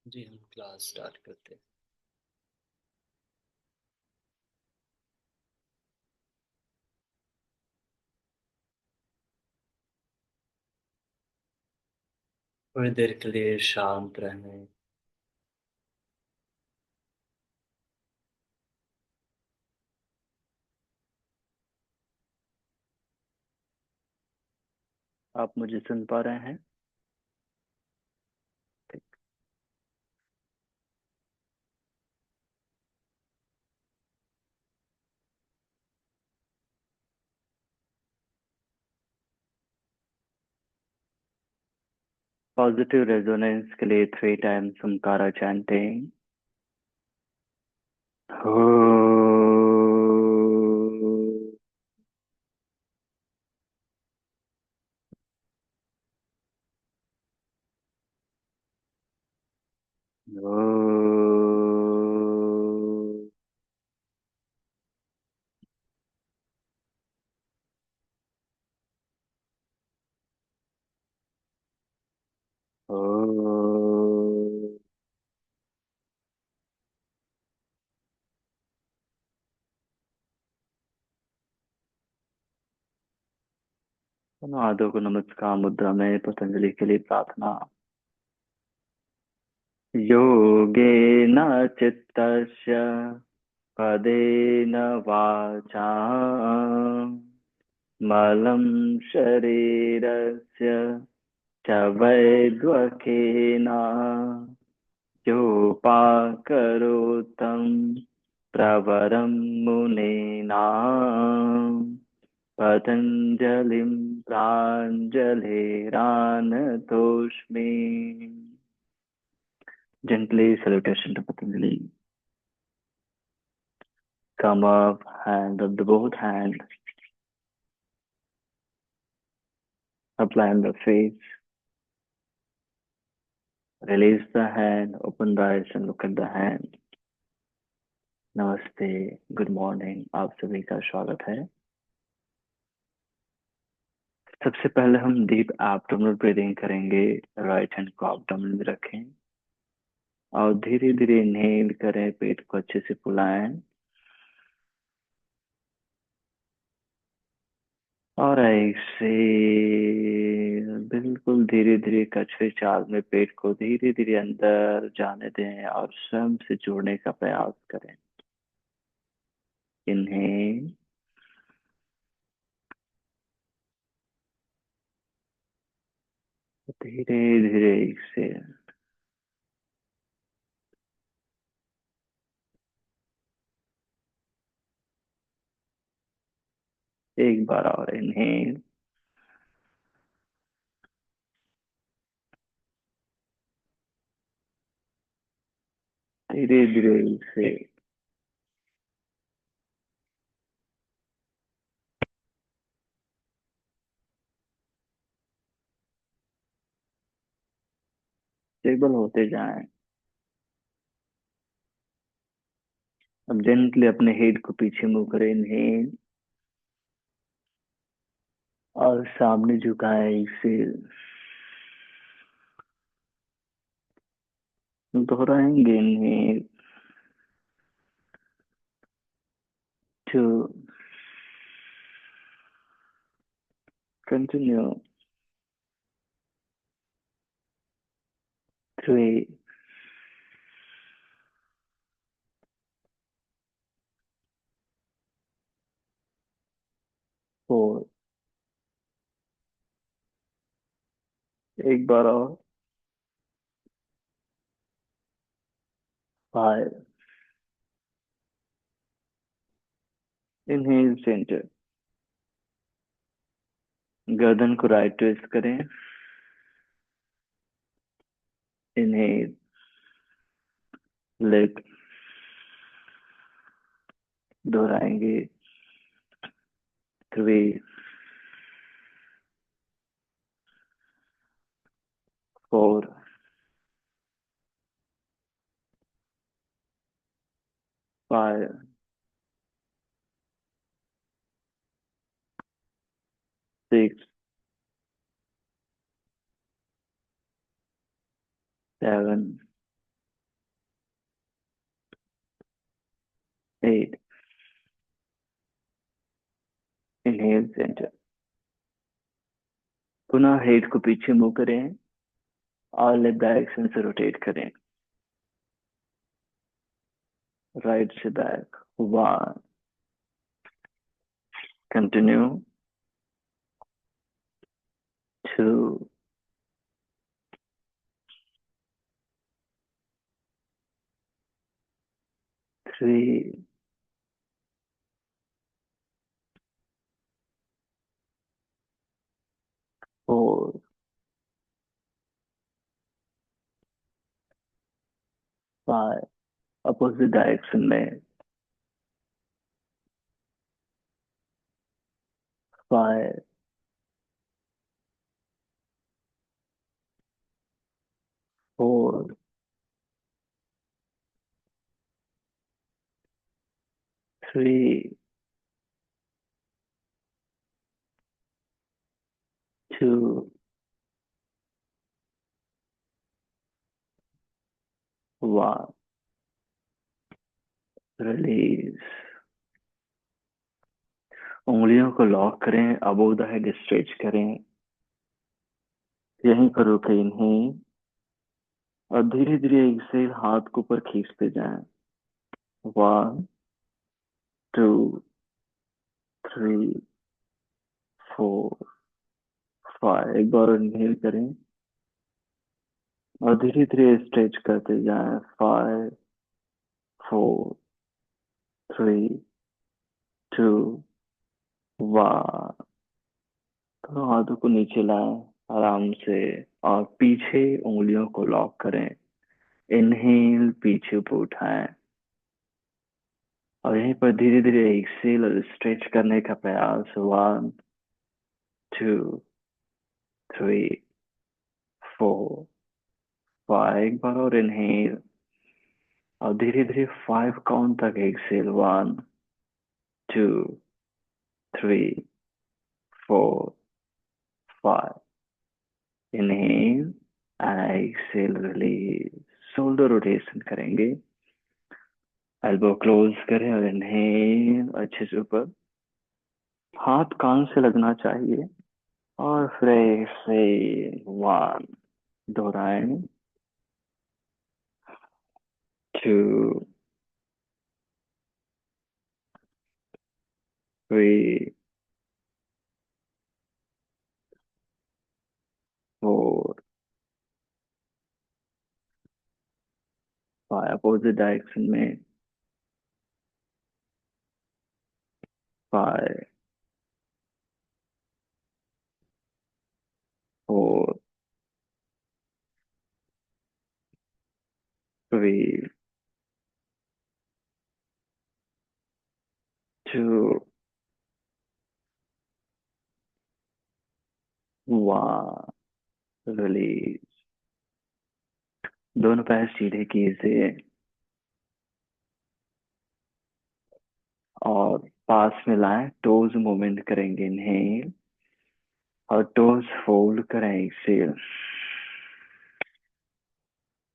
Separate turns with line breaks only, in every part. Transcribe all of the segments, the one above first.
जी हम class start करते हैं। थोड़ी देर के लिए शांत रहने।
आप मुझे सुन पा रहे हैं? ठीक। पॉजिटिव रेजोनेंस के लिए 3 टाइम्स ओमकारा चैंटिंग। हो। हो। हो। दोनों हाथों को नमस्कार मुद्रा में पतंजलि के लिए प्रार्थना। योगेन चित्तस्य पदेन वाचा मलं शरीरस्य च वैद्वकेन योपाकरोतं प्रवरं मुनीनां पतञ्जलिं प्राञ्जलिरानतोऽस्मि। Gently salutation to Patanjali. Come up, hand of the both hand, apply on the face, release the hand, open the eyes and look at the hand. नमस्ते, गुड मॉर्निंग, आप सभी का स्वागत है। सबसे पहले हम डीप एब्डोमिनल ब्रीदिंग करेंगे। राइट हैंड को एब्डोमिनल में रखें और धीरे धीरे इनहेल करें, पेट को अच्छे से फुलाएं और ऐसे बिल्कुल धीरे धीरे कछुए चाल में पेट को धीरे धीरे अंदर जाने दें और स्वयं से जुड़ने का प्रयास करें। इन्हें धीरे धीरे से एक बार और इन्हें धीरे धीरे से स्टेबल होते जाएं। अब जेंटली अपने हेड को पीछे मुंह करें, इन्हें और सामने झुकाएं। इसे दोहराएंगे। इन्हें 2 कंटिन्यू 3 4 एक बार और 5 इनहेल सेंटर। गर्दन को राइट ट्विस्ट करें। इनहेल लेग दोहराएंगे। 3 4 5 6 7 8. Inhale centre. पुनः हेड को पीछे मूव करें और लेफ्ट डायरेक्शन से रोटेट करें, राइट से बैक। 1, कंटिन्यू। 2, 3, 4, 5, अपोजिट डायरेक्शन में। 5, 4, 3, 2, 1, रिलीज। उंगलियों को लॉक करें, अबोव द हेड स्ट्रेच करें, यहीं पर रुके। इनहेल और धीरे धीरे एक्सेल, हाथ को ऊपर खींचते जाएं। 1, 2, 3, 4, 5। एक बार इनहेल करें और धीरे धीरे स्ट्रेच करते जाएं। 5, 4, 3, 2, 1। दोनों हाथों को नीचे लाएं आराम से और पीछे उंगलियों को लॉक करें। इनहेल, पीछे ऊपर उठाएं और यहीं पर धीरे धीरे एक्सेल और स्ट्रेच करने का प्रयास। 1, 2, 3, 4, 5। एक बार और इनहेल और धीरे धीरे 5 काउंट तक exhale. 1, 2, 3, 4, 5। Inhale and exhale, release. Shoulder rotation करेंगे, एल्बो क्लोज करें और इनहेल अच्छे से ऊपर, हाथ कान से लगना चाहिए और फिर से 1, दोहराएं। 2, 3, 4, 5। अपोजिट डायरेक्शन में। 5, 4, 3, 2, 1, रिलीज। दोनों पैर सीधे कीजिए और पास में लाएं, टोज मूवमेंट करेंगे। इनहेल और टोज फोल्ड करें। Exhale.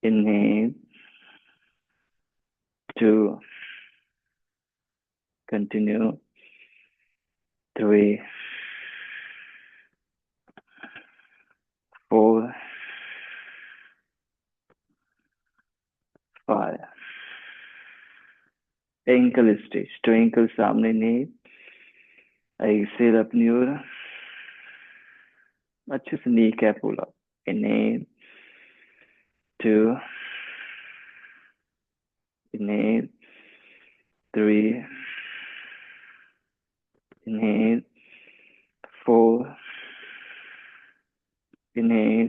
Inhale, 2, continue. 3, 4, 5। Ankle stretch, तो एंकल सामने नहीं, एक्सेल अपनी ओर, अच्छे से knee cap pull up. Inhale, 2, inhale, 3, inhale, 4, inhale,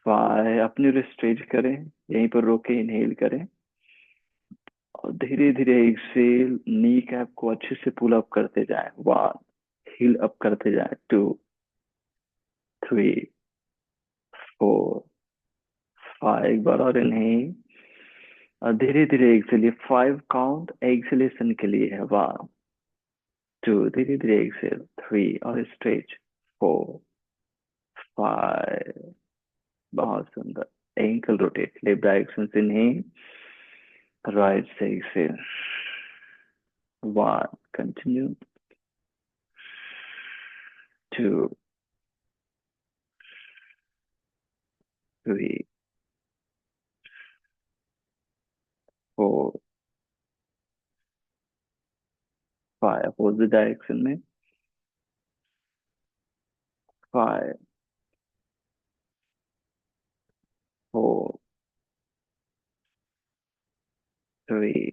5। अपनी ओर स्ट्रेच करें, यहीं पर रोके, इनहेल करें और धीरे धीरे एक्सेल, नी कैप को अच्छे से पुल अप करते जाएं। 1, हील अप करते जाएं। 2, 3, 4, 5। एक बार और इनहेल और धीरे धीरे एक्सेल। ये 5 काउंट एक्सेलेशन के लिए है। 1, 2, धीरे धीरे एक्सेल। 3 और स्ट्रेच। 4, 5। बहुत सुंदर। एंकल रोटेट, लेफ्ट डायरेक्शन से इनहेल, राइट से एक्सेल। 1, continue. 2, 3, 4, 5, अपोजिट डायरेक्शन में. 5, 4, 3,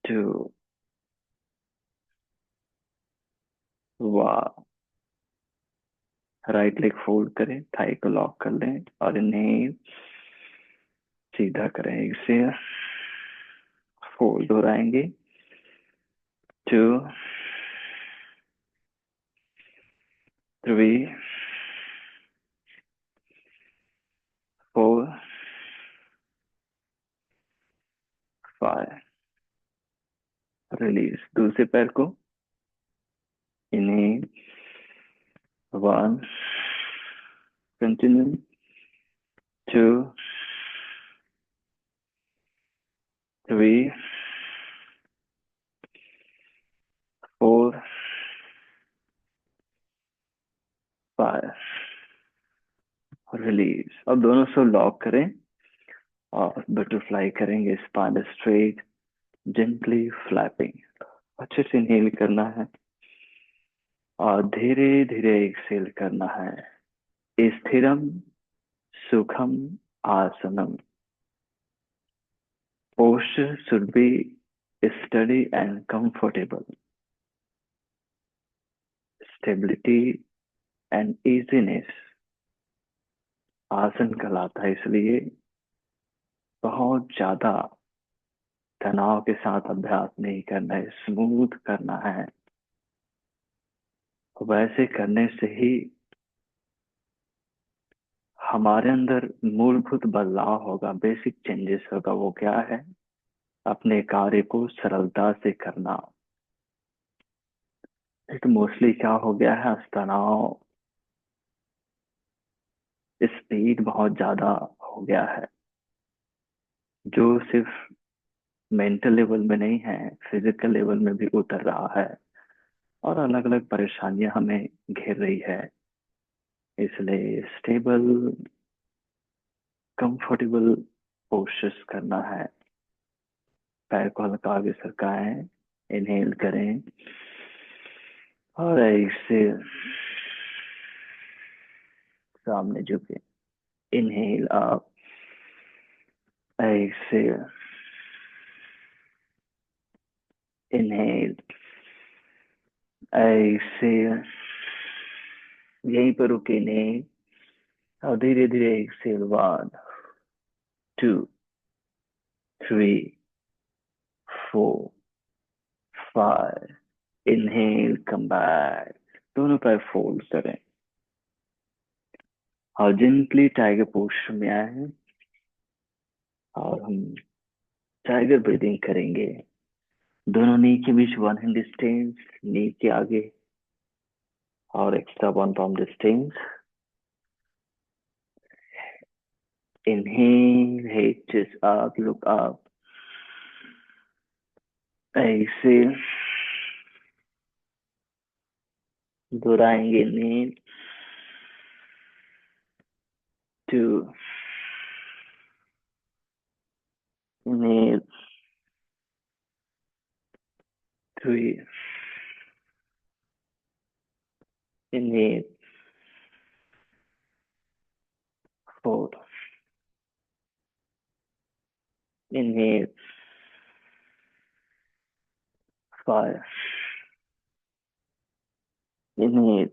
2, 1. राइट लेग फोल्ड करें, थाई को लॉक कर लें और इन्हें सीधा करें. एक्सेल, फोल्ड दोहराएंगे. 2, 3, 4, 5. रिलीज. दूसरे पैर को इन्हें. 1, कंटिन्यू. 2, 3, 4, 5. रिलीज. अब दोनों से लॉक करें और बटरफ्लाई करेंगे. Spine straight, gently flapping. अच्छे से इनहेल करना है और धीरे धीरे एक्सेल करना है. स्थिरम सुखम आसनम. Posture should be steady and comfortable. Stability and easiness आसन कहलाता है, इसलिए बहुत ज्यादा तनाव के साथ अभ्यास नहीं करना है, स्मूथ करना है. वैसे करने से ही हमारे अंदर मूलभूत बदलाव होगा, बेसिक चेंजेस होगा. वो क्या है? अपने कार्य को सरलता से करना. तो मोस्टली क्या हो गया है, तनाव, स्पीड बहुत ज्यादा हो गया है, जो सिर्फ मेंटल लेवल में नहीं है, फिजिकल लेवल में भी उतर रहा है और अलग अलग परेशानियां हमें घेर रही है. इसलिए स्टेबल, कंफर्टेबल पोस्चर्स करना है. पैर को हल्का आगे सरकाएं, इनहेल करें और ऐसे सामने झुके. इनहेल अप, ऐसे इनहेल, ऐसे यहीं पर रुके नहीं और धीरे धीरे एक्सेल. 1, 2, 3, 4, 5. Inhale, come back. दोनों पैर फोल्ड करें और जेंटली टाइगर पोस्टर में आए हैं और हम टाइगर ब्रीदिंग करेंगे. दोनों नी के बीच 1 हैंड डिस्टेंस, नी के आगे और extra 1 palm distance. Inhale, head chest up, look up. ऐसे दोहराएंगे. Inhale, 2, inhale, 3, inhale, 4, inhale, 5, inhale,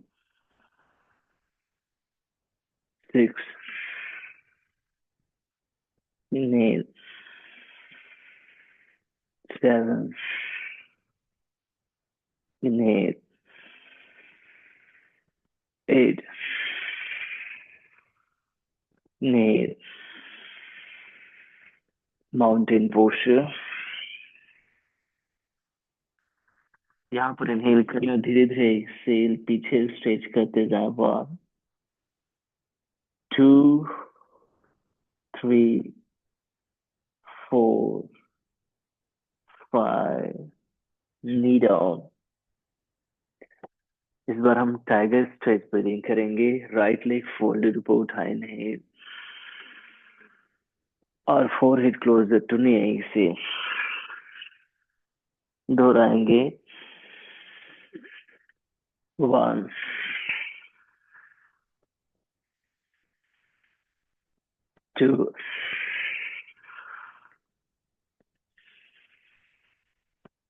6, inhale, 7, inhale, 8, inhale. Mountain posture. यहाँ पर इनहेल करें और धीरे धीरे एक्सेल पीछे स्ट्रेच करते जाए. 1, 2, 3, 4, 5, नी डाउन। इस बार हम टाइगर स्ट्रेच ब्रीदिंग करेंगे। राइट लेग फोल्डेड ऊपर उठाए, इनहेल और फोरहेड क्लोजर टू नी, से दोहराएंगे। 1, 2,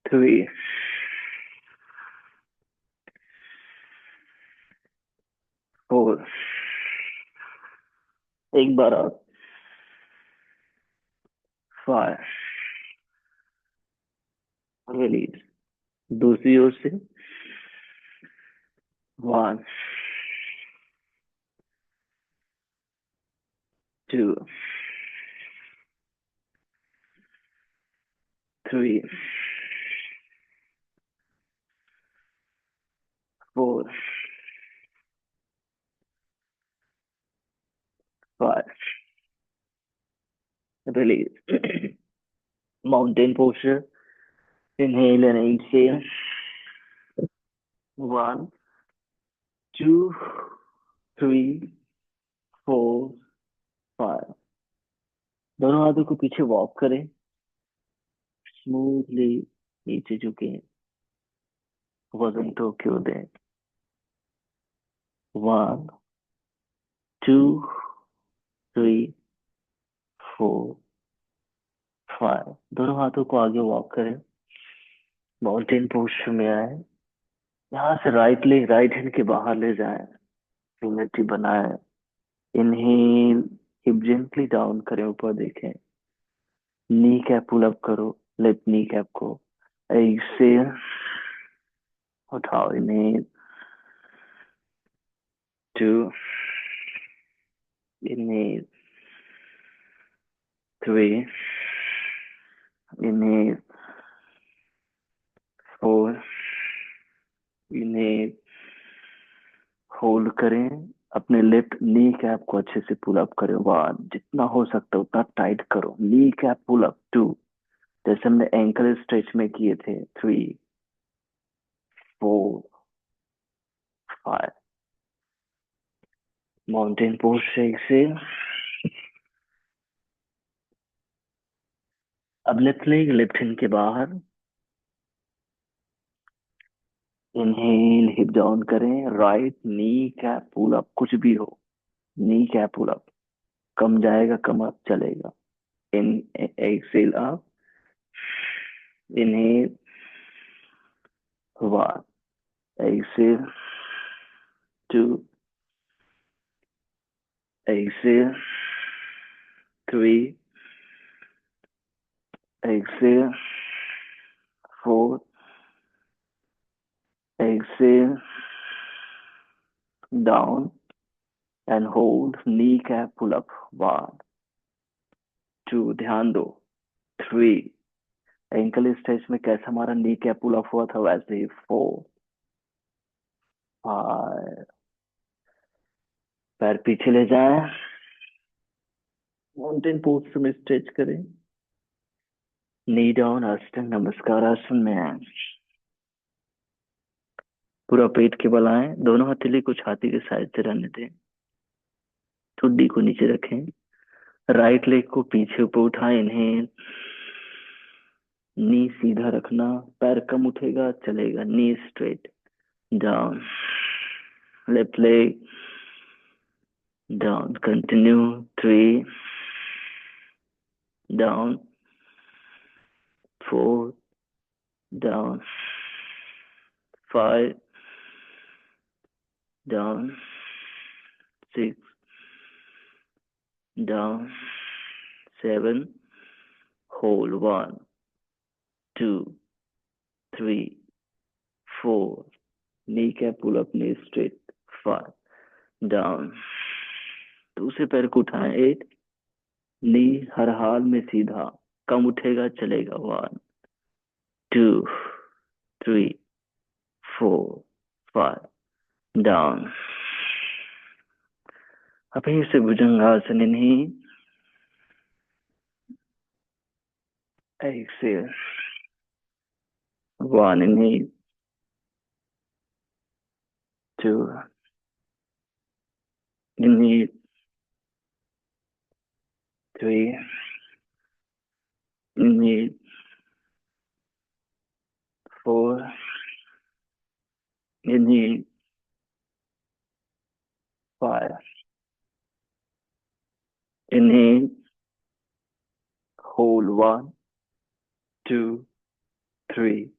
3, 4। एक बार और। 5, रिलीज। दूसरी ओर से। 1, 2, 3, 4, 5, release. Mountain posture. Inhale and exhale. 1, 2, 3, 4, 5। दोनों हाथों को पीछे वॉक करें। स्मूथली नीचे झुके, वजन तो क्यों दें। 1, 2, 3, 4, 5। दोनों हाथों को आगे वॉक करें। माउंटेन पोस्चर में आए। यहाँ से राइट लेग राइट हैंड के बाहर ले जाएं। सिमेट्री बनाए। इनहेल, हिप जेंटली डाउन करें, ऊपर देखें। नी कैप पुल अप करो, लेफ्ट नी कैप को। एक्सेल, उठाओ। Inhale, 2, inhale, 3, inhale, 4, inhale. Hold करें। अपने लेफ्ट नी कैप को अच्छे से पुल अप करें। 1, जितना हो सकता है उतना टाइट करो। नी कैप पुल अप। 2, जैसे हमने एंकल स्ट्रेच में किए थे। 3, 4, 5। माउंटेन पोज से अब लेफ्ट लेग लेफ्ट हैंड के बाहर। इनहेल, हिप डाउन करें। Right knee cap pull up, कुछ भी हो। नी कैप पुल अप। कम जाएगा, कम अप चलेगा। In exhale up. Inhale, 1, exhale, 2, exhale, 3, exhale, 4, exhale, down and hold. Knee cap pull up. 1, 2, ध्यान दो। 3, एंकल स्ट्रेच में कैसा हमारा नी कैप पुल अप हुआ था, वैसे ही। 4, 5। पैर पीछे ले जाएं। माउंटेन पोज में स्ट्रेच करें। नी डाउन, अष्टांग नमस्कार आसन में आए। पूरा पेट के बल आए। दोनों हथेली को छाती के साइड से रहने दें। ठुड्डी को नीचे रखें। राइट लेग को पीछे ऊपर उठाएं। इनहेल, नी सीधा रखना। पैर कम उठेगा चलेगा। Knee straight. Down, left leg down. Continue. 3, down, 4, down, 5, down, 6, down, 7, hold। 1, 2, 3, 4, kneecap pull up, knee straight। 5, down। दूसरे पैर को उठाएं। 8, नी हर हाल में सीधा, कम उठेगा चलेगा। 1, 2, 3, 4, 5, डाउन। अभी से भुजंगासन। इन्हीं Excel, One, inhale. Two, inhale. Three, inhale. Four, inhale. Five, inhale. Hold. One, two, three,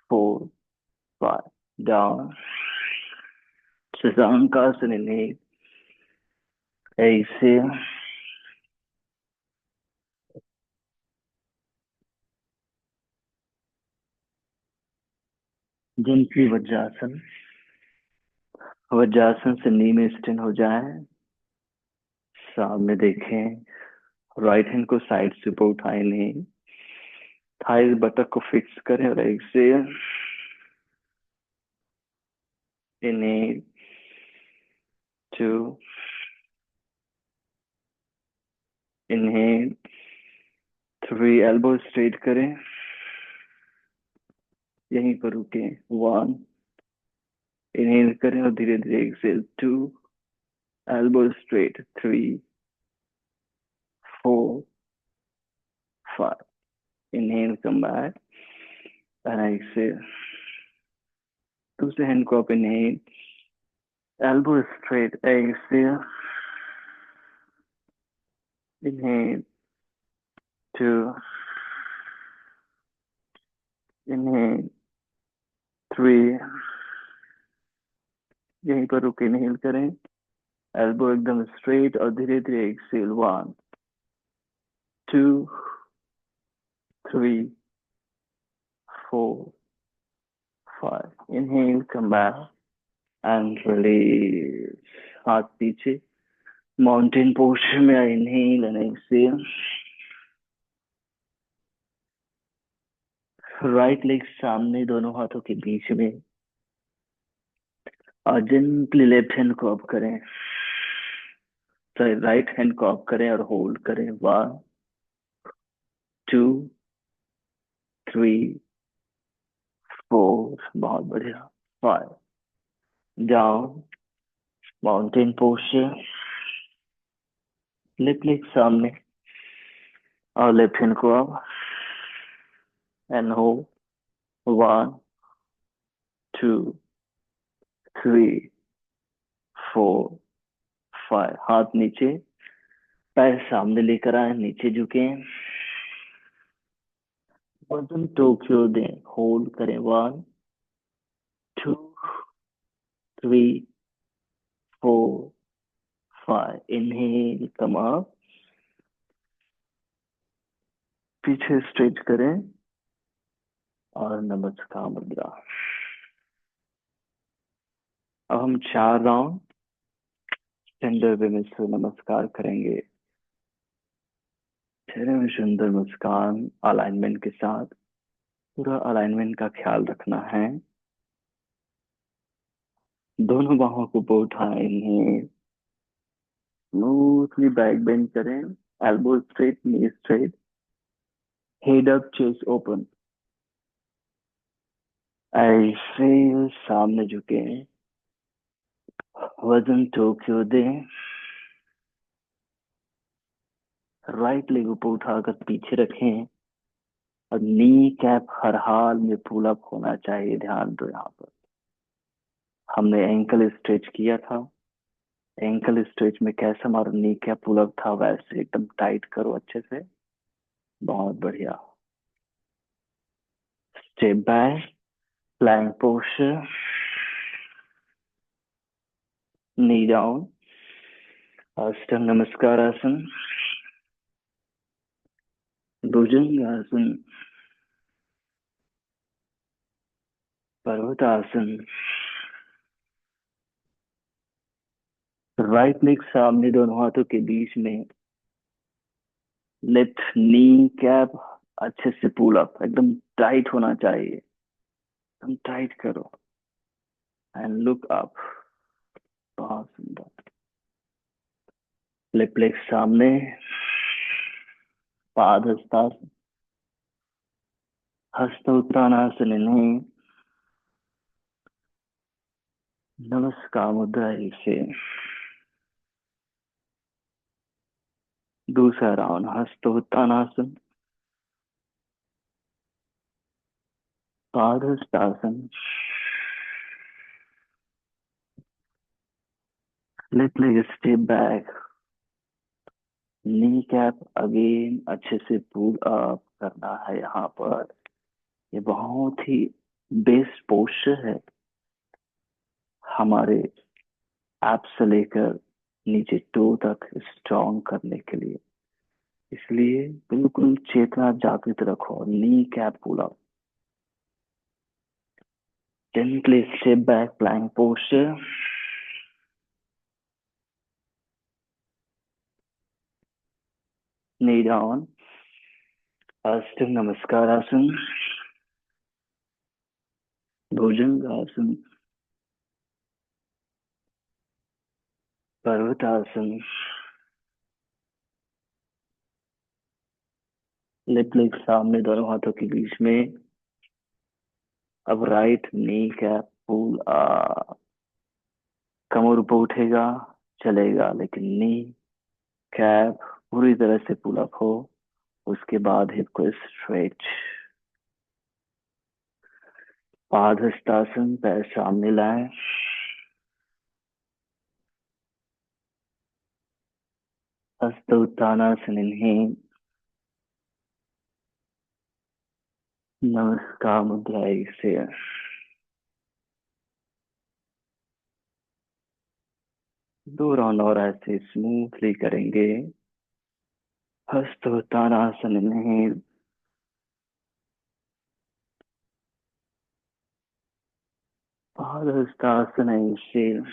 four, five. Down. Shashankasan, inhale. Exhale. Gently Vajrasan. Vajrasana से नी में स्टैंड हो जाए, सामने देखें, राइट हैंड को साइड से ऊपर उठाए नहीं, थाई बटक को फिक्स करें और exhale. Inhale. 2, inhale. 3, elbow straight करें, यहीं पर रुके. 1, इनहेल करें और धीरे धीरे exhale. 2, elbow straight. 3, 4, 5. Inhale, come back and exhale. दूसरे हैंड को up. Inhale, elbow straight. Exhale. Inhale. 2, inhale. 3, यहीं पर रुके. इनहेल करें, एल्बो एकदम स्ट्रेट और धीरे धीरे exhale. 1, 2, 3, 4, 5. Inhale, come back and release. हाथ पीछे, माउंटेन पोस्चर में. Inhale and exhale. Right leg सामने, दोनों हाथों के बीच में, और जेंटली लेफ्ट हैंड को अप करें. सॉरी, राइट हैंड को अप करें और होल्ड करें. 1, 2, 3, 4. बहुत बढ़िया. 5. Down, mountain posture. Left leg सामने और लेफ्ट हैंड को अप एंड होल्ड. 1, 2, 3, 4, 5. हाथ नीचे, पैर सामने लेकर आए, नीचे झुके, वजन टोक्यो दें. होल्ड करें. 1, 2, 3, 4, 5. इनहेल, कम अप, पीछे स्ट्रेच करें और नमस्कार मुद्रा. अब हम 4 राउंड स्टैंडर्ड वे में सूर्य नमस्कार करेंगे. चेहरे में सुंदर मुस्कान, अलाइनमेंट के साथ. पूरा अलाइनमेंट का ख्याल रखना है. दोनों बाहों को ऊपर उठाएं. इनहेल, स्मूथली बैक बेंड करें, elbow straight, knee straight, head up, chest open. Exhale, सामने झुके, वजन टोक्यो दें. राइट लेग ऊपर उठाकर पीछे रखें और नी कैप हर हाल में पुल अप होना चाहिए. ध्यान दो, यहाँ पर हमने एंकल स्ट्रेच किया था. एंकल स्ट्रेच में कैसा हमारा नी कैप पुल अप था, वैसे एकदम टाइट करो अच्छे से. बहुत बढ़िया. Step back, plank posture, knee down, अष्टांग नमस्कार आसन, भुजंगासन, पर्वतासन. राइट लेग सामने, दोनों हाथों के बीच में, लेफ्ट नी कैप अच्छे से पुल अप, एकदम टाइट होना चाहिए. एकदम टाइट करो एंड लुक अप. बहुत सुंदर. लेफ्ट लेग सामने, पाद हस्तासन, हस्त उत्तानासन नहीं। नमस्कार मुद्रा से दूसरा राउंड हस्त Uttanasana, padahastasana, left leg step back, knee cap again अच्छे से पुल अप करना है यहाँ पर। ये बहुत ही बेस्ट पोस्चर है हमारे एप से लेकर नीचे टो तक स्ट्रॉन्ग करने के लिए। इसलिए बिल्कुल चेतना जागृत रखो। Knee cap pull up, gently step back plank posture, knee down, अस्थिक नमस्कार आसन, भुजंग आसन, पर्वतासन, लेफ्ट लेग सामने दोनों हाथों के बीच में। अब right knee cap pull up, कमर ऊपर उठेगा चलेगा, लेकिन नी कैप पूरी तरह से पुल अप हो। उसके बाद हिप को स्ट्रेच, पादहस्तासन, पैर सामने लाएं, हस्त उत्तानासन इनहेल, नमस्कार मुद्रा से 2 राउंड और ऐसे स्मूथली करेंगे। हस्त उत्तानासन इनहेल, पादहस्तासन exhale,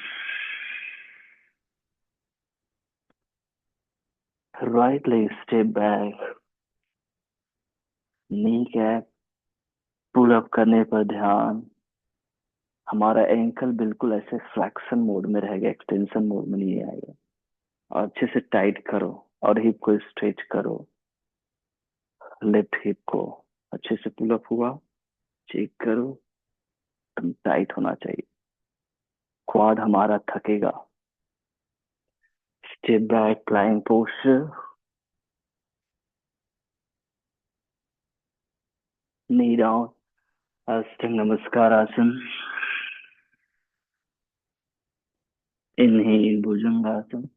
right leg step back, knee cap pull up करने पर ध्यान। हमारा एंकल बिल्कुल ऐसे फ्लेक्शन मोड में रहेगा, एक्सटेंशन मोड में नहीं आएगा। और अच्छे से टाइट करो और हिप को स्ट्रेच करो। लेफ्ट हिप को अच्छे से पुल अप हुआ, चेक करो, एकदम टाइट होना चाहिए। क्वाड हमारा थकेगा। Step back plying posture, knee down, अस्थिक नमस्कार आसन, इनहेल भुजंगासन,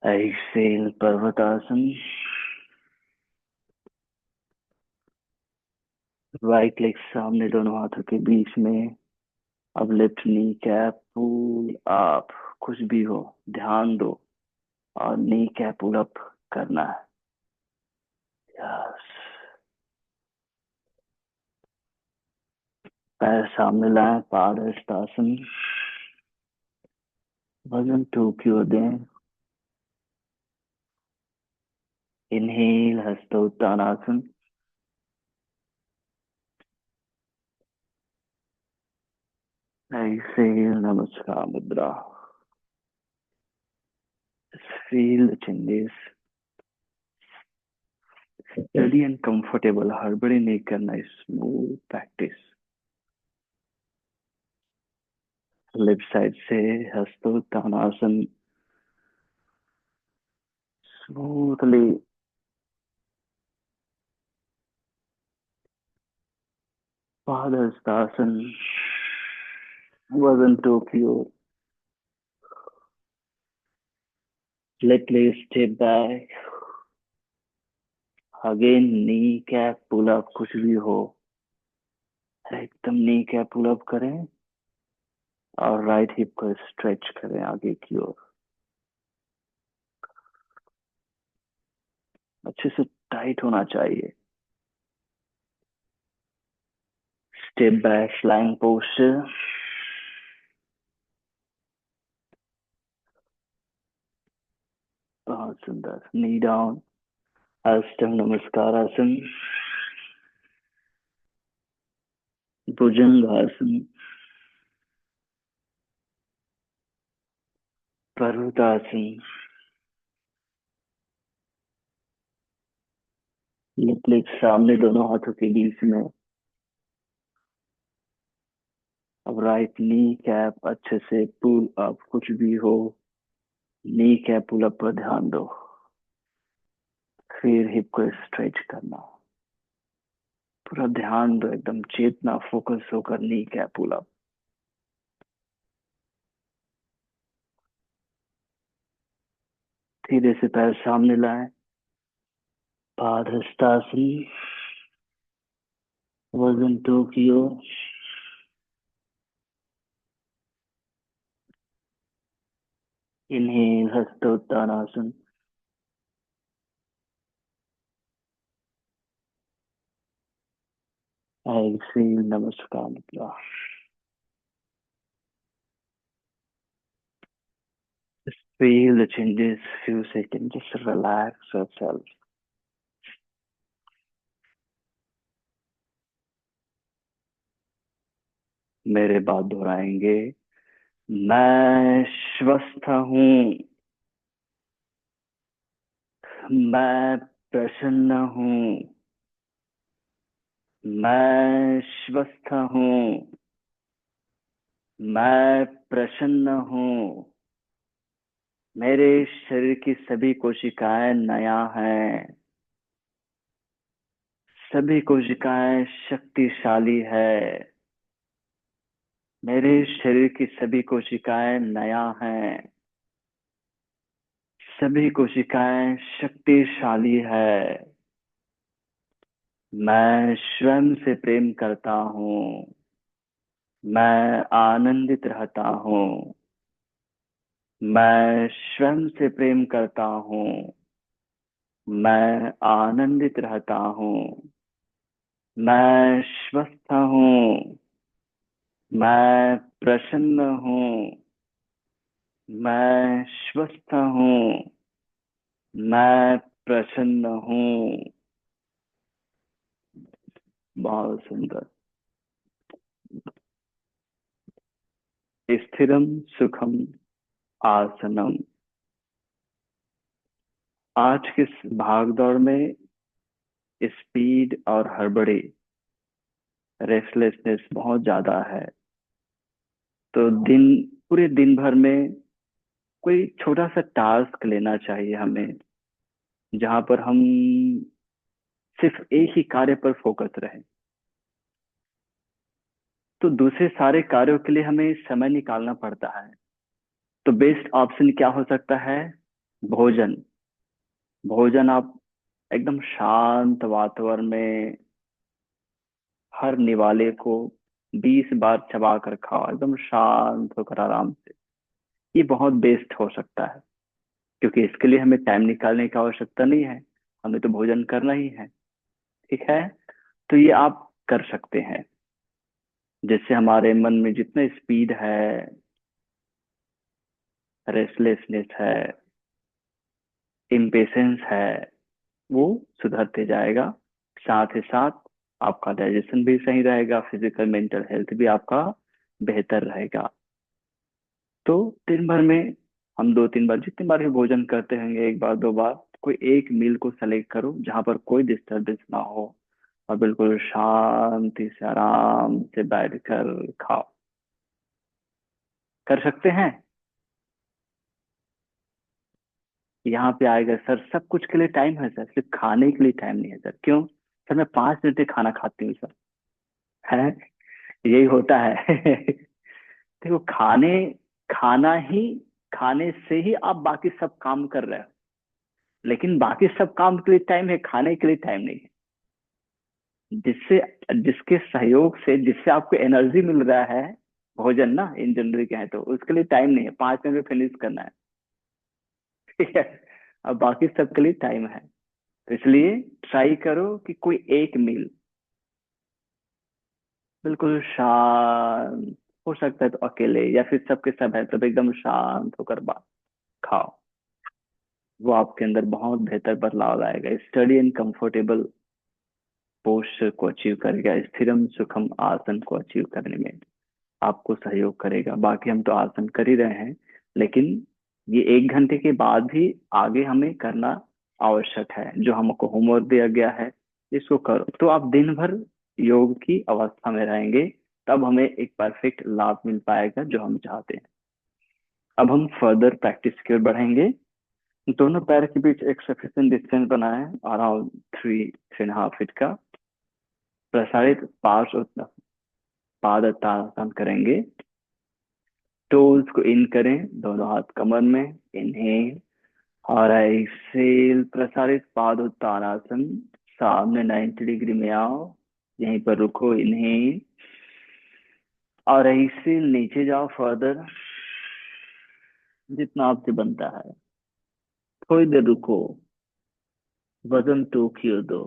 एक्सेल पर्वतासन, राइट लेग सामने दोनों हाथों के बीच में। अब left knee cap pull up, कुछ भी हो ध्यान दो और नी कैप पुल अप करना है। यस, पैर सामने लाएं, पादहस्तासन, वजन 2 की ओर दें। इनहेल हस्तोत्तानासन, एक्सेल नमस्कार मुद्रा। Feel the changes, study and comfortable, हड़बड़ी नहीं करना, स्मूथ प्रैक्टिस। लेफ्ट साइड से हस्तोत्तानासन, स्मूथली पादहस्तासन, वजन 2 की ओर। Left leg step back, again knee cap pull up, कुछ भी हो एकदम नी कैप पुल अप करें और राइट हिप को स्ट्रेच करें आगे की ओर। अच्छे से टाइट होना चाहिए। स्टेप बैक फ्लाइंग पोस्चर, बहुत सुंदर। नी डाउन, अष्टांग नमस्कार आसन, भुजंग आसन, पर्वतासन, लिप सामने दोनों हाथों के बीच में। अब राइट नी कैप अच्छे से पुल अप, कुछ भी हो, नी कैप पुल अप पर ध्यान दो। फिर हिप को स्ट्रेच करना, पूरा ध्यान दो, एकदम चेतना फोकस होकर नी कैप पुल अप। धीरे से पैर सामने लाएं, पादहस्तासन, वजन टू की ओर। इनहेल हस्तोत्तानासन, एक्सेल नमस्कार मुद्रा। Feel the changes, few seconds, just relax yourself. मेरे बाद दोहराएंगे। मैं स्वस्थ हूँ, मैं प्रसन्न हूँ, मैं स्वस्थ हूँ, मैं प्रसन्न हूँ। मेरे शरीर की सभी कोशिकाएं नया हैं, सभी कोशिकाएं शक्तिशाली है। मेरे शरीर की सभी कोशिकाएं नया हैं, सभी कोशिकाएं शक्तिशाली है। मैं स्वयं से प्रेम करता हूँ, मैं आनंदित रहता हूँ। मैं स्वयं से प्रेम करता हूँ, मैं आनंदित रहता हूँ। मैं स्वस्थ हूँ, मैं प्रसन्न हूँ, मैं स्वस्थ हूँ, मैं प्रसन्न हूँ। बहुत सुंदर। स्थिरम सुखम आसनम। आज के इस भागदौड़ में स्पीड और हड़बड़ी, रेस्टलेसनेस बहुत ज्यादा है। तो पूरे दिन भर में कोई छोटा सा टास्क लेना चाहिए हमें, जहां पर हम सिर्फ एक ही कार्य पर फोकस रहे। तो दूसरे सारे कार्यों के लिए हमें समय निकालना पड़ता है। तो बेस्ट ऑप्शन क्या हो सकता है? भोजन। भोजन आप एकदम शांत वातावरण में हर निवाले को 20 बार चबा कर खाओ, एकदम शांत होकर आराम से। ये बहुत बेस्ट हो सकता है, क्योंकि इसके लिए हमें टाइम निकालने की आवश्यकता नहीं है, हमें तो भोजन करना ही है। ठीक है, तो ये आप कर सकते हैं, जिससे हमारे मन में जितना स्पीड है, रेस्टलेसनेस है, इम्पेशंस है, वो सुधरते जाएगा। साथ ही साथ आपका डाइजेशन भी सही रहेगा, फिजिकल मेंटल हेल्थ भी आपका बेहतर रहेगा। तो दिन भर में हम 2-3 बार, जितनी बार भी भोजन करते होंगे, 1 बार 2 बार, कोई एक मील को सेलेक्ट करो जहां पर कोई डिस्टरबेंस ना हो, और बिल्कुल शांति से आराम से बैठकर खाओ। कर सकते हैं? यहाँ पे आएगा सर, सब कुछ के लिए टाइम है सर, सिर्फ खाने के लिए टाइम नहीं है सर। क्यों सर? मैं 5 मिनट में खाना खाती हूँ सर। है, यही होता है। देखो, खाना ही, खाने से ही आप बाकी सब काम कर रहे हो, लेकिन बाकी सब काम के लिए टाइम है, खाने के लिए टाइम नहीं है। जिससे जिसके सहयोग से, जिससे आपको एनर्जी मिल रहा है, भोजन ना इन जनरल के हैं, तो उसके लिए टाइम नहीं है, 5 मिनट में फिनिश करना है। ठीक है, अब बाकी सब के लिए टाइम है। तो इसलिए ट्राई करो कि कोई एक मील बिल्कुल शांत, हो सकता है तो अकेले, या फिर सबके सब है तब एकदम शांत होकर बात खाओ। वो आपके अंदर बहुत बेहतर बदलाव लाएगा, स्टडी एंड कंफर्टेबल पोस्चर को अचीव करेगा, स्थिरम सुखम आसन को अचीव करने में आपको सहयोग करेगा। बाकी हम तो आसन कर ही रहे हैं, लेकिन ये 1 घंटे के बाद भी आगे हमें करना आवश्यक है, जो हमको होमवर्क दिया गया है। इसको करो तो आप दिन भर योग की अवस्था में रहेंगे। तब हमें एक परफेक्ट लाभ मिल पाएगा जो हम चाहते हैं। अब हम फर्दर प्रैक्टिस की ओर बढ़ेंगे। दोनों पैर के बीच एक सफिशिएंट डिस्टेंस बनाएं, अराउंड 3.5 फीट का। प्रसारित पाद ताड़ासन करेंगे। टोल्स को इन करें, दोनों हाथ कमर में। इनहेल और एक्सेल, प्रसारित पाद उत्तानासन। सामने 90 डिग्री में आओ, यहीं पर रुको। इनहेल और एक्सेल, नीचे जाओ फर्दर जितना आपसे बनता है। थोड़ी देर रुको, वजन टोकियो दो।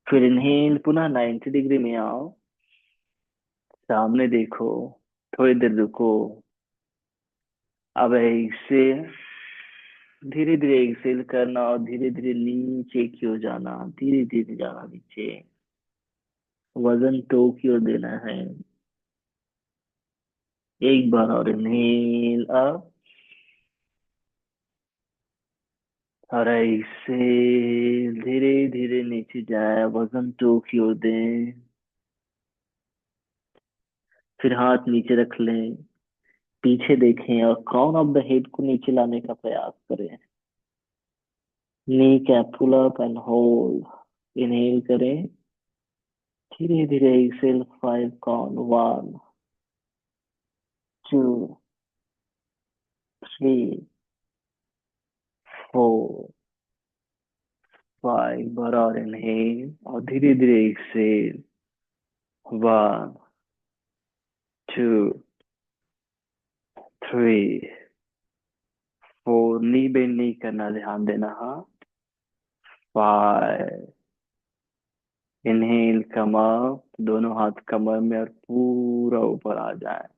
फिर इनहेल, पुनः 90 डिग्री में आओ, सामने देखो। थोड़ी देर रुको। अब एक्सेल, धीरे धीरे एक्सेल करना और धीरे धीरे नीचे की ओर जाना, धीरे धीरे जाना नीचे। वजन टो की ओर देना है। एक बार और इनहेल अप और एक्सेल, धीरे धीरे नीचे जाए, वजन टो की ओर दें। फिर हाथ नीचे रख लें, पीछे देखें और क्राउन ऑफ द हेड को नीचे लाने का प्रयास करें। Knee cap pull up and hold. Inhale करें, धीरे धीरे एक्सेल। 5 काउंट, 1, 2, 3, 4, 5। बराबर इनहेल और धीरे धीरे एक्सेल। 1, 2, 3, 4। नी बेंड नहीं करना, ध्यान देना। हाँ, 5। इनहेल, कम अप, दोनों हाथ कमर में और पूरा ऊपर आ जाए।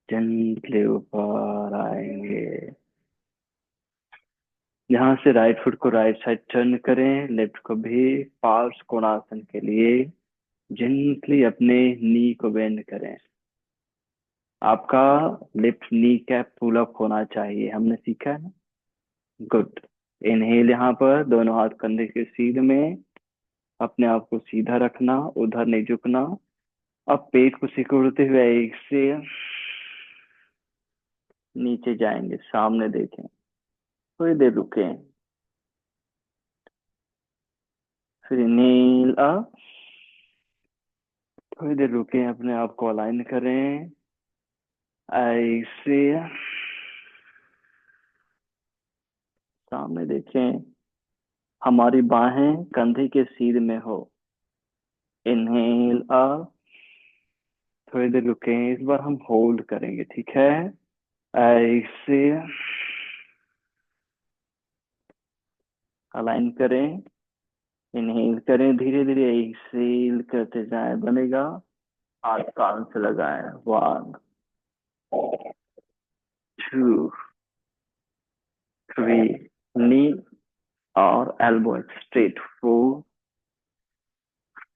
जेंटली ऊपर आएंगे। यहाँ से राइट फुट को राइट साइड टर्न करें, लेफ्ट को भी। पार्श्व कोणासन के लिए जेंटली अपने नी को बेंड करें। आपका left knee cap pull up होना चाहिए, हमने सीखा है ना। गुड। इनहेल, यहाँ पर दोनों हाथ कंधे के सीध में, अपने आप को सीधा रखना, उधर नहीं झुकना। अब पेट को सिकुड़ते हुए एक से नीचे जाएंगे, सामने देखें। थोड़ी देर रुकें, फिर नील अप। थोड़ी देर रुकें, अपने आप को अलाइन करें ऐसे, सामने देखें। हमारी बाहें कंधे के सीध में हो। इनहेल अप, थोड़ी देर रुकें। इस बार हम होल्ड करेंगे, ठीक है। ऐसे अलाइन करें, इनहेल करें, धीरे धीरे एक्सेल करते जाएं। बनेगा, हाथ कान से लगाएं। 1, 2, 3। नी और एल्बो स्ट्रेट। 4,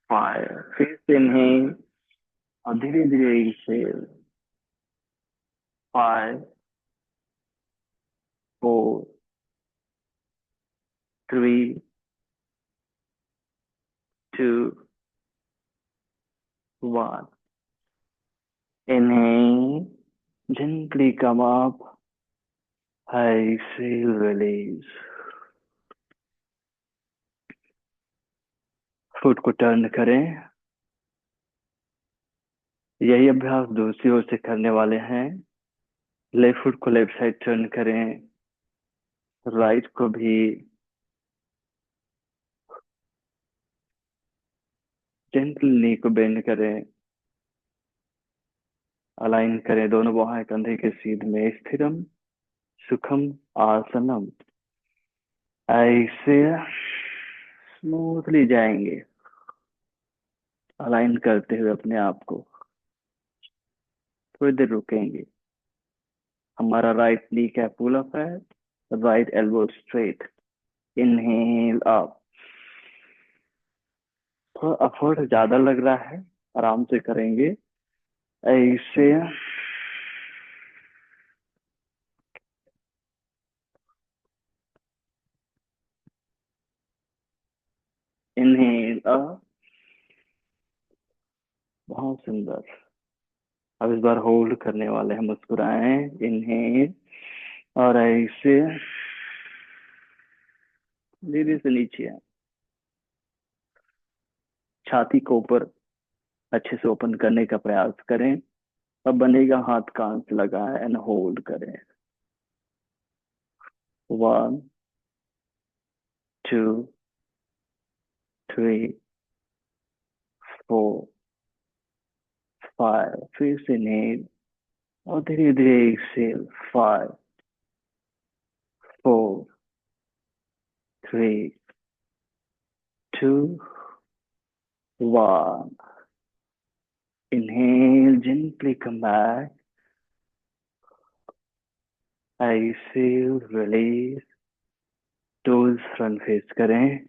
5। फिर से इनहेल और धीरे धीरे exhale. 5, 4, 3, 2, 1। Inhale, gently come up. Exhale, release. Foot को टर्न करें। यही अभ्यास दूसरी ओर से करने वाले हैं। लेफ्ट फुट को लेफ्ट साइड टर्न करें, राइट को भी। जेंटल नी को बेंड करें, अलाइन करें दोनों बाहें कंधे के सीध में। स्थिरम सुखम आसनम। ऐसे स्मूथली जाएंगे, अलाइन करते हुए अपने आप को। थोड़ी देर रुकेंगे। हमारा right knee cap pull up है, right elbow straight. Inhale up. थोड़ा एफर्ट ज्यादा लग रहा है, आराम से करेंगे ऐसे। इनहेल अप, बहुत सुंदर। अब इस बार होल्ड करने वाले हैं, मुस्कुराएं, इनहेल, और ऐसे धीरे से नीचे आए, छाती को ऊपर अच्छे से ओपन करने का प्रयास करें। अब बनेगा हाथ कान से लगाएं एंड होल्ड करें। 1, 2, 3, 4, 5, फिर से इनहेल और धीरे धीरे exhale. 5, 4, 3, 2, 1। Inhale, gently come back. Exhale, release. Toes front face करें।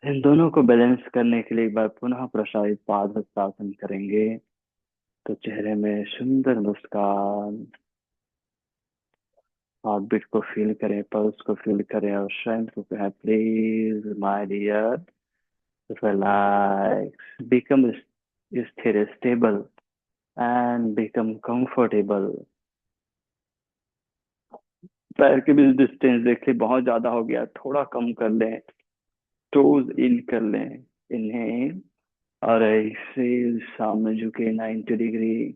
इन दोनों को बैलेंस करने के लिए एक बार पुनः प्रसारित पादहस्तासन करेंगे। तो चेहरे में सुंदर मुस्कान, हार्ट बीट को फील करें, पल्स को फील करें और स्ट्रेंथ को कहें, please my dear relax, become स्थिर, स्टेबल एंड बिकम कंफर्टेबल। पैर के बीच डिस्टेंस देख ले, बहुत ज्यादा हो गया, थोड़ा कम कर लें। टोज इन कर लें, इनहेल, और ऐसे सामने झुके 90 डिग्री,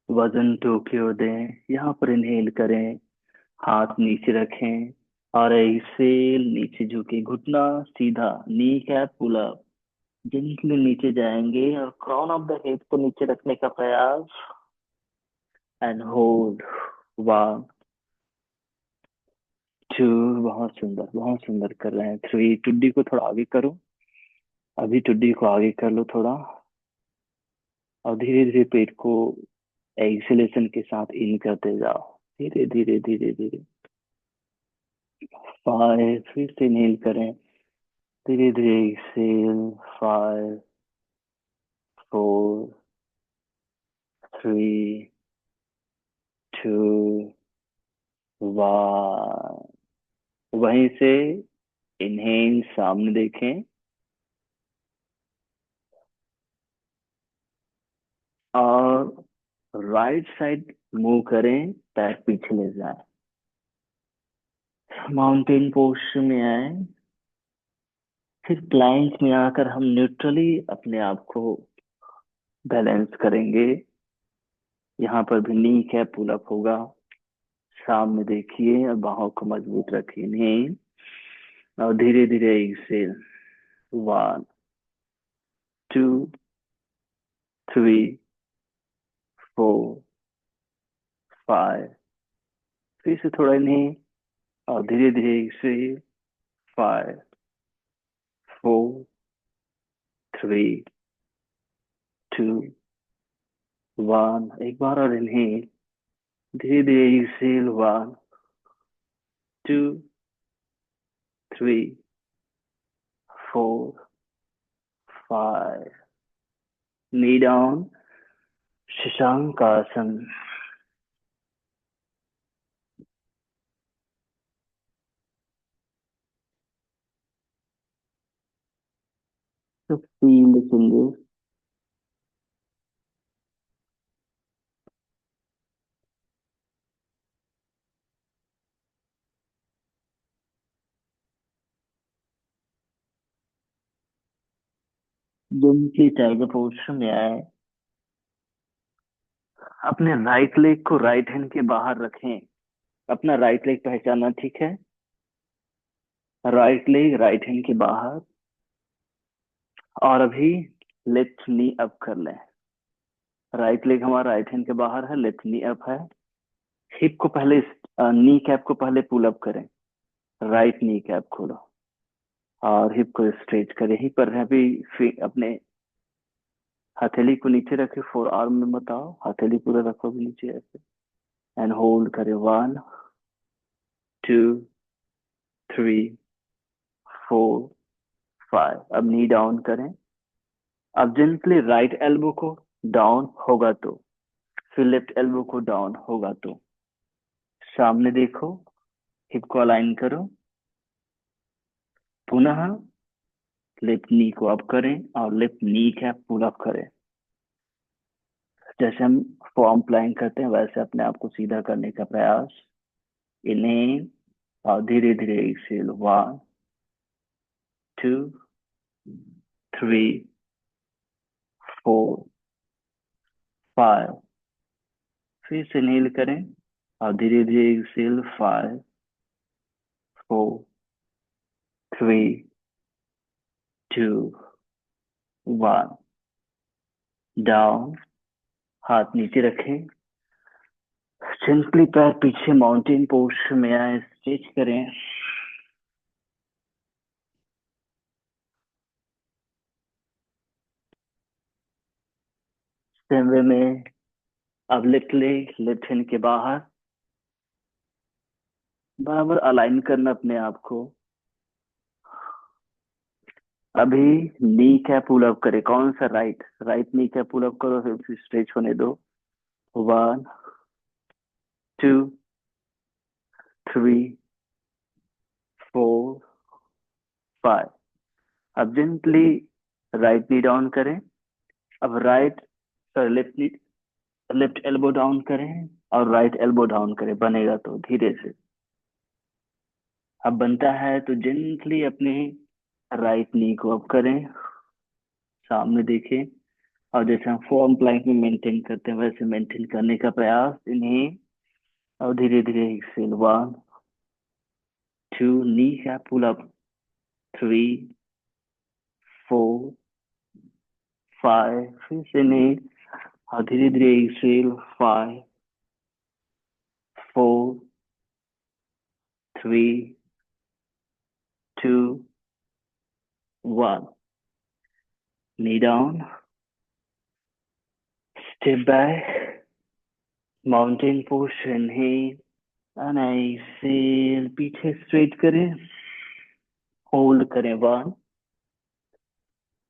वजन टोक्यो दें। यहाँ पर इनहेल करें, हाथ नीचे रखें और ऐसे नीचे झुके, घुटना सीधा, knee cap pull up, gently नीचे जाएंगे और क्राउन ऑफ द हेड को नीचे रखने का प्रयास एंड होल्ड। 1, 2, बहुत सुंदर कर रहे हैं। 3, टुड्डी को थोड़ा आगे करो, अभी टुड्डी को आगे कर लो थोड़ा, और धीरे धीरे पेट को एक्सेलेशन के साथ इन करते जाओ, धीरे धीरे धीरे धीरे। 5, फिर से इनहेल करें, धीरे धीरे एक्सेल। 5, 4, 3, 2, 1। वहीं से इनहेल, सामने देखें और राइट साइड मूव करें, पैर पीछे ले जाएं, माउंटेन पोस्चर में आए। फिर प्लैंक में आकर हम न्यूट्रली अपने आप को बैलेंस करेंगे। यहाँ पर भी नी कैप पुल अप होगा, सामने देखिए और बाहों को मजबूत रखिए, इनहेल और धीरे धीरे एक्सेल। 1, 2, 3, 4, 5, फिर से थोड़ा इनहेल और धीरे धीरे एक्सेल। 5, 4, 3, 2, 1। एक बार और इनहेल, धीरे धीरे एक्सेल। 1, 2, 3, 4, 5। नी डाउन, शशांक आसन। So feel the changes. जिनकी टाइगर पोस्टर में आए, अपने राइट लेग को राइट हैंड के बाहर रखें। अपना राइट लेग पहचाना, ठीक है? राइट लेग राइट हैंड के बाहर, और अभी लेफ्ट नी अप कर लें। राइट लेग हमारा राइट हैंड के बाहर है, लेफ्ट नी अप है। हिप को पहले, नी कैप को पहले पुल अप करें, राइट नी कैप खोलो और हिप को स्ट्रेच करें। ही पर है अभी, अपने हथेली को नीचे रखे, फोर आर्म में बताओ, हथेली पूरा रखो भी नीचे ऐसे, एंड होल्ड करें। 1, 2, 3, 4, 5। अब नी डाउन करें। अब जेंटली राइट एल्बो को डाउन होगा तो, फिर लेफ्ट एल्बो को डाउन होगा तो, सामने देखो, हिप को अलाइन करो पुनः लेफ्ट नी को अप करें और left knee cap pull up करें। जैसे हम फॉर्म प्लैंक करते हैं वैसे अपने आप को सीधा करने का प्रयास। इनहेल और धीरे धीरे एक्सेल। 1 2 3 4 5। फिर से इनहेल करें और धीरे धीरे एक्सेल। 5 4 3 2 1। डाउन। हाथ नीचे रखें। सिंपली पैर पीछे माउंटेन पोज में आए, स्ट्रेच करें। सेम वे में अब लेफ्ट लेग लेफ्ट हैंड के बाहर बराबर अलाइन करना अपने आप को। अभी नी कैप पुल अप करे। कौन सा? Right. Right knee cap pull up करो, फिर स्ट्रेच होने दो। 1 2 3 4 5। अब जेंटली राइट नी डाउन करें। अब राइट सॉरी लेफ्ट नी लेफ्ट एल्बो डाउन करें और राइट एल्बो डाउन करें। बनेगा तो धीरे से। अब बनता है तो जेंटली अपने राइट नी को अप करें, सामने देखें और जैसे हम फॉर्म प्लैंक में मेंटेन करते हैं वैसे मेंटेन करने का प्रयास। इन्हें और धीरे धीरे एक्सेल। 1 2 नी का पुल अप। 3 4 5। फिर से इन्हें और धीरे धीरे exhale. 5 4 3 2 1। Knee down, step back, mountain pose. Inhale and exhale. पीछे स्ट्रेट करें, होल्ड करें। 1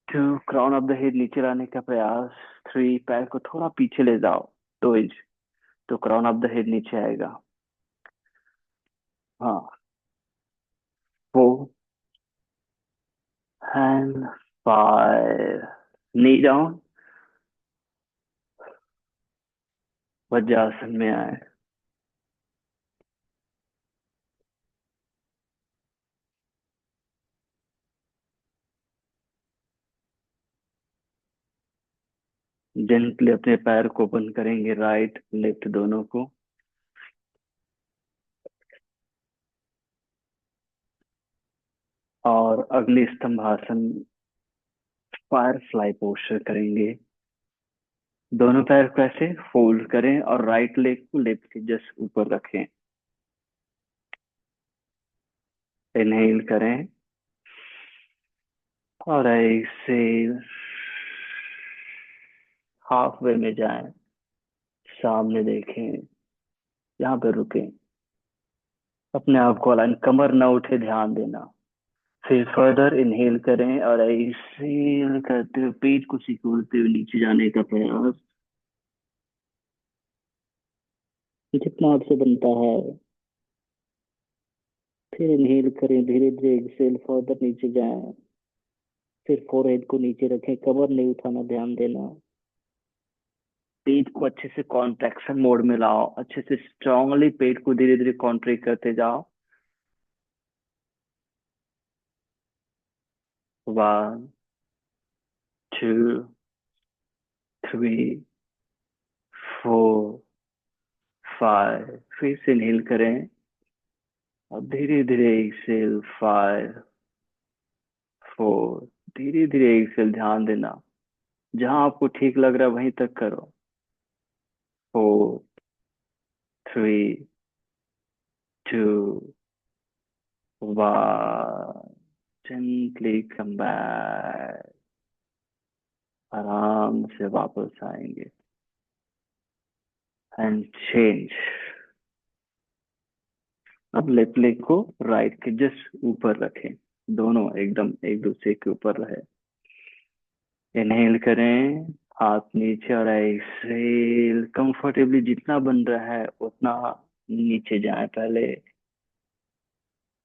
2। क्राउन ऑफ द हेड नीचे लाने का प्रयास। 3। पैर को थोड़ा पीछे ले जाओ 2 इंच, तो क्राउन ऑफ द हेड नीचे आएगा। हाँ। 4 एंड 5। नी डाउन, वज्रासन में आए। जेंटली अपने पैर को ओपन करेंगे, राइट लेफ्ट दोनों को। और अगले स्तंभासन फायर फ्लाई पोस्चर करेंगे। दोनों पैर को ऐसे फोल्ड करें और राइट लेग को लेफ्ट के जस्ट ऊपर रखें। इनहेल करें और एक्सेल। हाफ वे में जाएं, सामने देखें, यहाँ पे रुकें। अपने आप को अलाइन, कमर ना उठे, ध्यान देना। फिर फर्दर इनहेल करें और एक्सेल करते हुए पेट को सिकोड़ते हुए नीचे जाने का प्रयास जितना आपसे बनता है। फिर इनहेल करें, धीरे धीरे एक्सेल, फर्दर नीचे जाएं। फिर फोरहेड को नीचे रखें, कमर नहीं उठाना, ध्यान देना। पेट को अच्छे से कॉन्ट्रैक्शन मोड में लाओ, अच्छे से स्ट्रांगली पेट को धीरे धीरे कॉन्ट्रैक्ट करते जाओ। 1 2 3 4 5। फिर से इनहेल करें और धीरे धीरे एक्सेल। 5 4। धीरे धीरे एक्सेल, ध्यान देना। जहां आपको ठीक लग रहा है वहीं तक करो। 4 3 2 1। Gently come back। आराम से वापस आएंगे एंड चेंज। अब लेफ्ट लेग को राइट के जस्ट ऊपर रखें, दोनों एकदम एक दूसरे के ऊपर रहे। इनहेल करें, हाथ नीचे और एक्सहेल। कंफर्टेबली जितना बन रहा है उतना नीचे जाए। पहले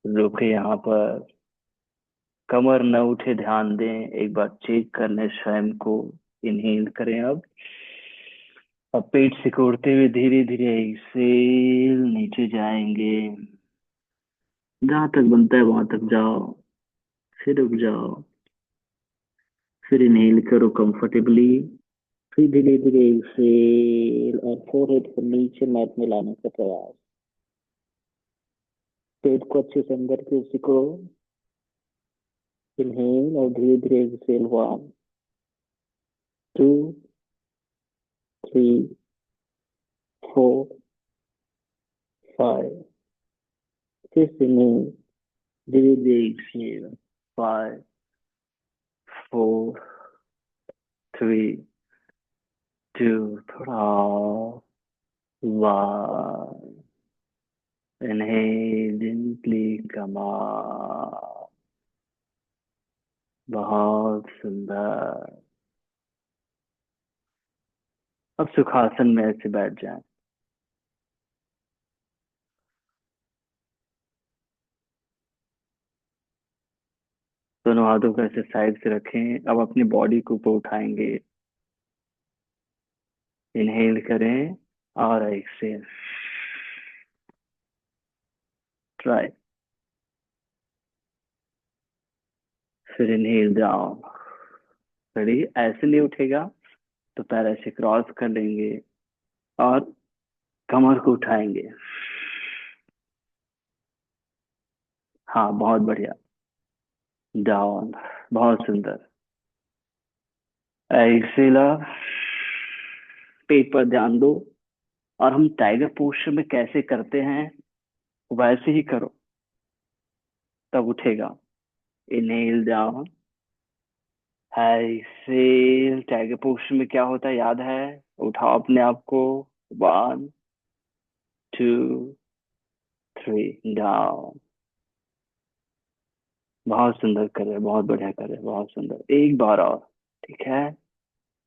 रुके यहाँ पर कमर न उठे, ध्यान दें, एक बार चेक कर लें स्वयं को। इनहेल करें अब पेट सिकोड़ते हुए धीरे धीरे एक्सेल, नीचे जाएंगे। जहां तक बनता है वहां तक जाओ, फिर रुक जाओ, फिर इनहेल करो कंफर्टेबली, फिर धीरे धीरे एक्सेल और फोrehead को नीचे मैट में लाने का प्रयास। पेट को अच्छे से अंदर की ओर सिकोड़ो। इनहेल और धीरे धीरे एक्सेल। 1, 2, 3, 4, 5। फिर से इनहेल, धीरे धीरे एक्सेल। 5, 4, 3, 2, थोड़ा और। 1। Inhale gently come out. बहुत सुंदर। अब सुखासन में ऐसे बैठ जाएं। दोनों हाथों को ऐसे साइड से रखें। अब अपनी बॉडी को ऊपर उठाएंगे। इनहेल करें और एक्सेल। ट्राई। फिर इनहेल डाउन। रेडी? ऐसे नहीं उठेगा तो पैर ऐसे क्रॉस कर लेंगे और कमर को उठाएंगे। हाँ, बहुत बढ़िया। डाउन। बहुत सुंदर। एक्सेल। पेट पर ध्यान दो। और हम टाइगर पोस्चर में कैसे करते हैं वैसे ही करो, तब उठेगा। Inhale down. Exhale. Tiger posture में क्या होता है याद है? उठाओ अपने आप को। 1, 2, 3, डाउन। बहुत सुंदर कर रहे, बहुत बढ़िया कर रहे, बहुत सुंदर। एक बार और। ठीक है?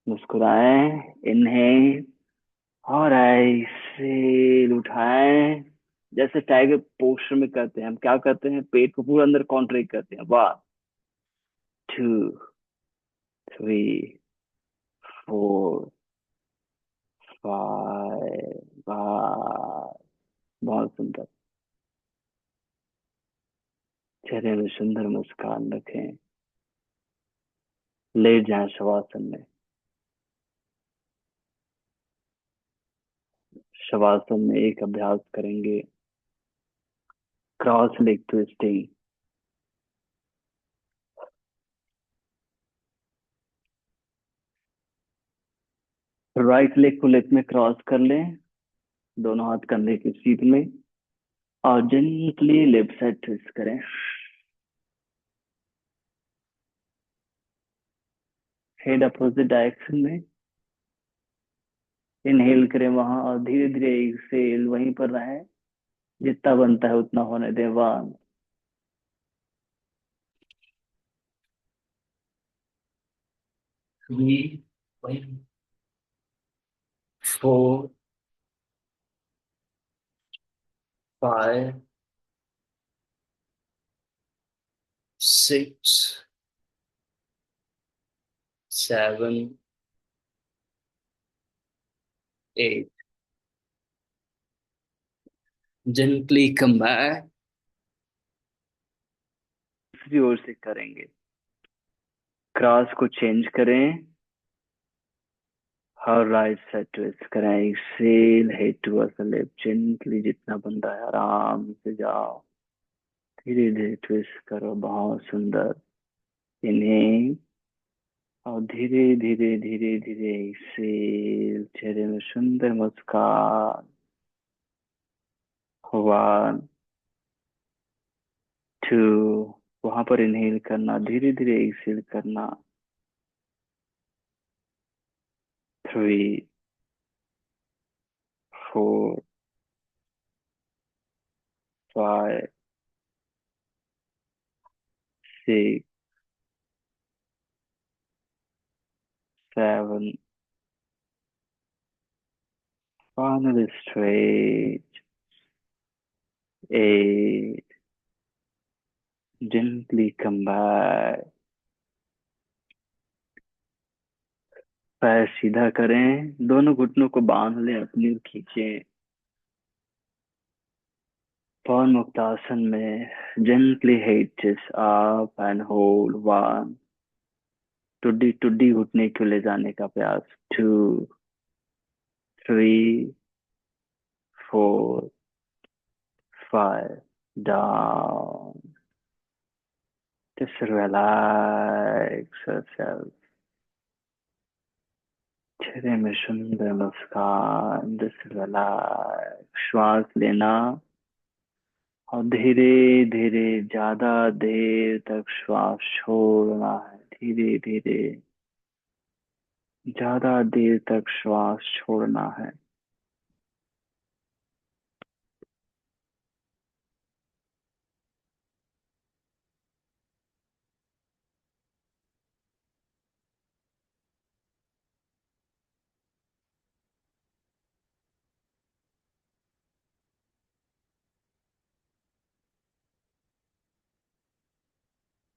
मुस्कुराएं। इनहेल और एक्सेल। उठाएं। जैसे टाइगर पोस्चर में करते हैं, हम क्या करते हैं? पेट को पूरा अंदर कॉन्ट्रैक्ट करते हैं। 1, 2, 3, 4, 5। बहुत सुंदर। चेहरे में सुंदर मुस्कान रखें। लेट जाएं शवासन में। शवासन में एक अभ्यास करेंगे, cross leg twisting. Right leg को लेग में क्रॉस कर लें, दोनों हाथ कंधे की सीध में, और जेंटली लेफ्ट साइड ट्विस्ट करें। हेड अपोजिट डायरेक्शन में। इनहेल करें वहां और धीरे धीरे एक्सेल वहीं पर रहे। जितना बनता है उतना होने दें। 1,
3, 4, 5, 6, 7, 8। Gently come back। दूसरी ओर से करेंगे। क्रॉस को चेंज करें और राइट साइड ट्विस्ट करें। Exhale, head towards the left. Gently जितना बन रहा है आराम से जाओ। धीरे धीरे ट्विस्ट करो। बहुत सुंदर। इन्हें और धीरे धीरे धीरे धीरे एक्सेल। चेहरे में सुंदर मुस्कान। 1, 2। वहां पर इनहेल करना, धीरे धीरे एक्सेल करना। 3, 4, 5, 6, 7। Finally straight। 8, Gently come back. पैर सीधा करें, दोनों घुटनों को बांध लें, अपनी ओर खींचें। पवन मुक्तासन में gently hitches up and hold one. टुड्डी टुड्डी घुटने को ले जाने का प्रयास। 2, 3, 4, 5, down. Just relax yourself. चेहरे में सुंदर मुस्कान। Just relax. श्वास लेना और धीरे धीरे ज्यादा देर तक श्वास छोड़ना है। धीरे धीरे ज्यादा देर तक श्वास छोड़ना है।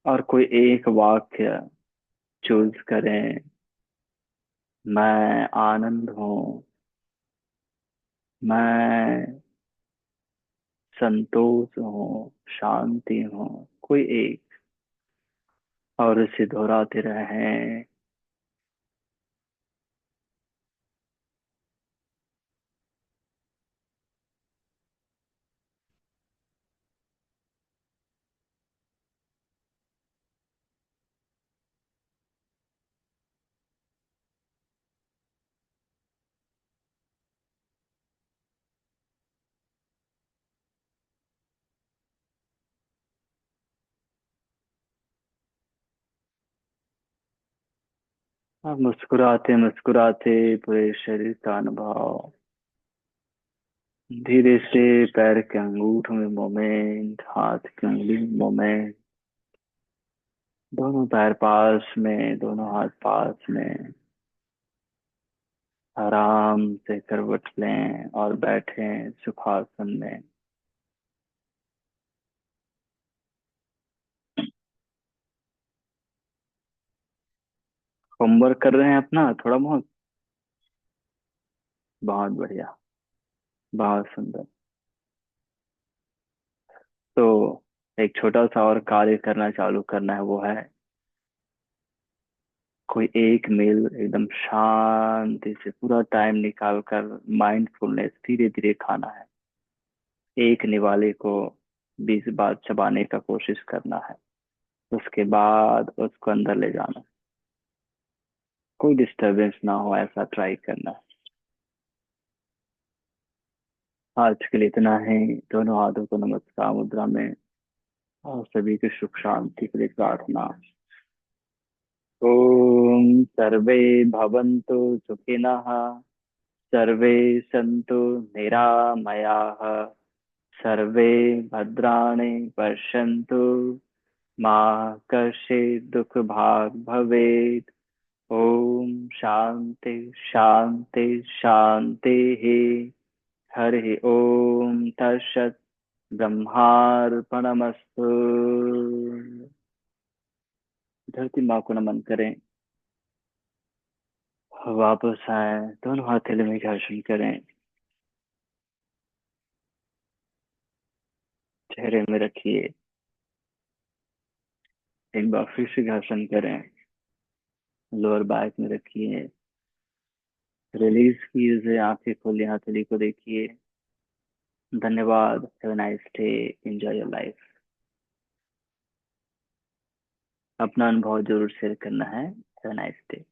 और कोई एक वाक्य चूज करें। मैं आनंद हूँ। मैं संतोष हूँ। शांति हूँ। कोई एक, और उसे दोहराते रहें। अब मुस्कुराते मुस्कुराते पूरे शरीर का अनुभव। धीरे से पैर के अंगूठों में मोमेंट, हाथ की उंगली में मोमेंट। दोनों पैर पास में, दोनों हाथ पास में। आराम से करवट लें और बैठें सुखासन में। होमवर्क कर रहे हैं अपना थोड़ा बहुत। बहुत बढ़िया। बहुत सुंदर। तो एक छोटा सा और कार्य करना चालू करना है, वो है कोई एक मील एकदम शांति से पूरा टाइम निकाल कर माइंडफुलनेस धीरे धीरे खाना है। एक निवाले को 20 बार चबाने का कोशिश करना है। उसके बाद उसको अंदर ले जाना है। कोई डिस्टरबेंस ना हो, ऐसा ट्राई करना है। आज के लिए इतना ही। दोनों हाथों को नमस्कार मुद्रा में, और सभी की सुख शांति के लिए प्रार्थना। ओम सर्वे भवन्तु सुखिनः, सर्वे सन्तु निरामयाः, सर्वे भद्राणि पश्यन्तु, मा कश्चित् दुःख भाग् भवेत्। ओम शांति शांति शांति। हरि ओम तत्सत्। ब्रह्मार्पणमस्तु। धरती माँ को नमन करें। वापस आए, दोनों हथेली में घर्षण करें। चेहरे में रखिए। एक बार फिर से घर्षण करें। लोअर बैक में रखिए। रिलीज कीजिए, आंखें खोलिए, हथेली को देखिए। धन्यवाद। Have a nice day. Enjoy your life. अपना अनुभव जरूर शेयर करना है। Have a nice day.